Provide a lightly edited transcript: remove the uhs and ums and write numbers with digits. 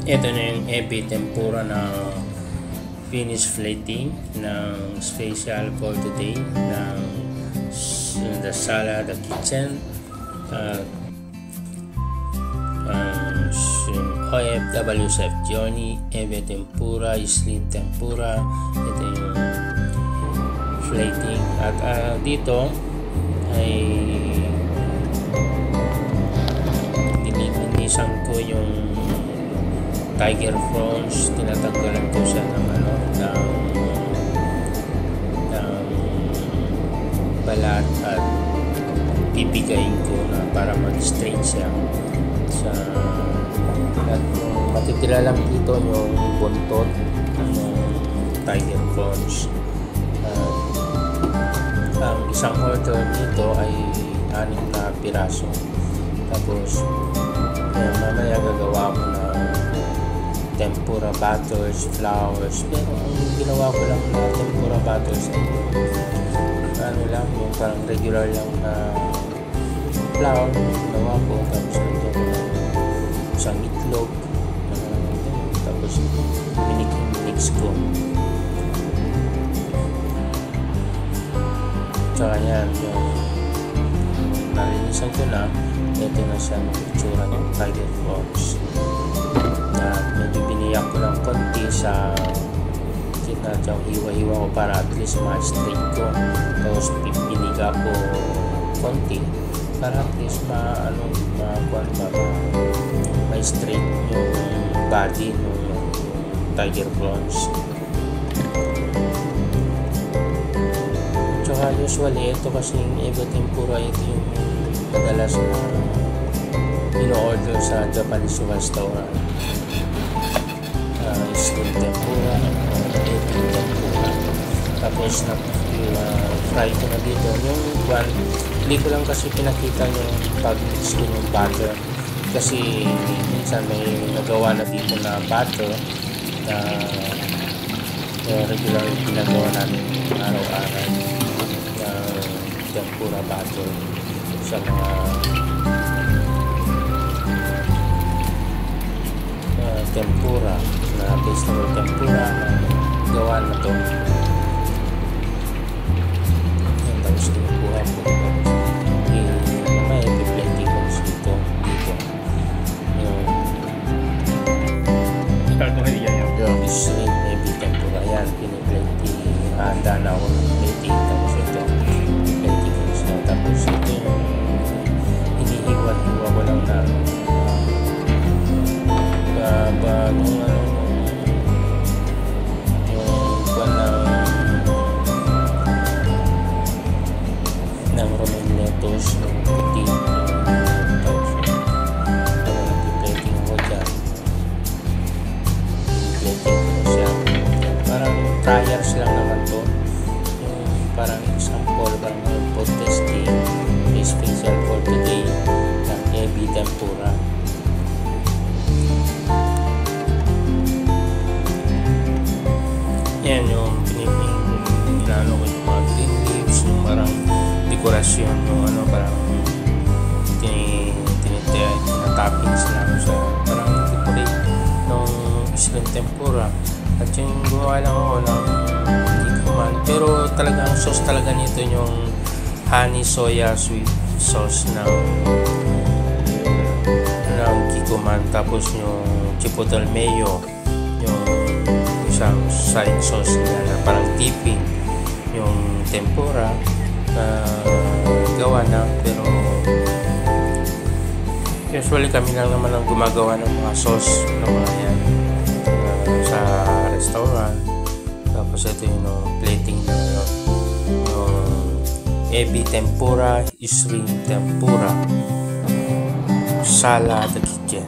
Ito na yung ebi tempura na finish plating ng special for today ng the Sala the Kitchen. OFW Chef Johnny, ebi tempura, shrimp tempura. Ito yung plating at dito ay nilinisan ko yung tiger prawns. Tinatanggalan ko siya ng balat at pipigayin ko na para mag-straight siya at matitira lang dito yung buntot ng tiger prawns. Ang isang order dito ay 6 na piraso. Tapos mamaya gagawa ko na tempura batters, flowers. Pero ang ginawa ko lang na tempura batters ay lang, yung parang regular lang na flour ginawa ko. Tapos ito isang itlog, tapos mix ko. Tsaka yan, yung nalinisan ko na, ito na siya ng itsura ng tiger prawns. Medyo biniyak ko lang konti sa gitna at yung hiwa-hiwa ko para at least ma-straight ko. Tapos piniga ko konti para at least ma-straight yung body ng tiger prawns. Tsaka usually ito kasi yung ebi tempura, ito yung madalas na in-order sa Japanese restaurant. Shrimp tempura, ebi tempura. Tapos fry ko na dito yung one. Hindi ko lang kasi pinakita yung pag-mix ko yung butter kasi minsan may nagawa na dito na butter na regular ginagawa namin araw-araw na tempura butter sa mga tempura na vegetable tempura na gawa na to. Yan, tapos kinukuha ko may epi-plating ko dito yung shrimp ebi tempura. Yan, piniplating, handa na ako ng plating. Tapos ito plating ko siya. Tapos ito yung hinihiwa-hiwa ko lang na ng romaine lettuce, ng puti, tapos plating ko dyan. Plating ko siya. Parang trials lang naman to. Yung parang example, parang food testing, special for today ng ebi tempura. Yan yung pinano ko yung mga green leaves, yung parang dekorasyon, yung parang tinatoppings lang sa parang decorate ng shrimp tempura. At yung gumawa lang ako ng kikuman, pero talagang sauce talaga nito yung honey soya sweet sauce ng kikuman. Tapos yung chipotle mayo, yung isang side sauce na parang tipping yung tempura na gawa na. Pero usually kami lang naman ang gumagawa ng mga sauce ng mga yan sa restaurant. Tapos ito yung plating ng yung ebi tempura, shrimp tempura, Sala the Kitchen.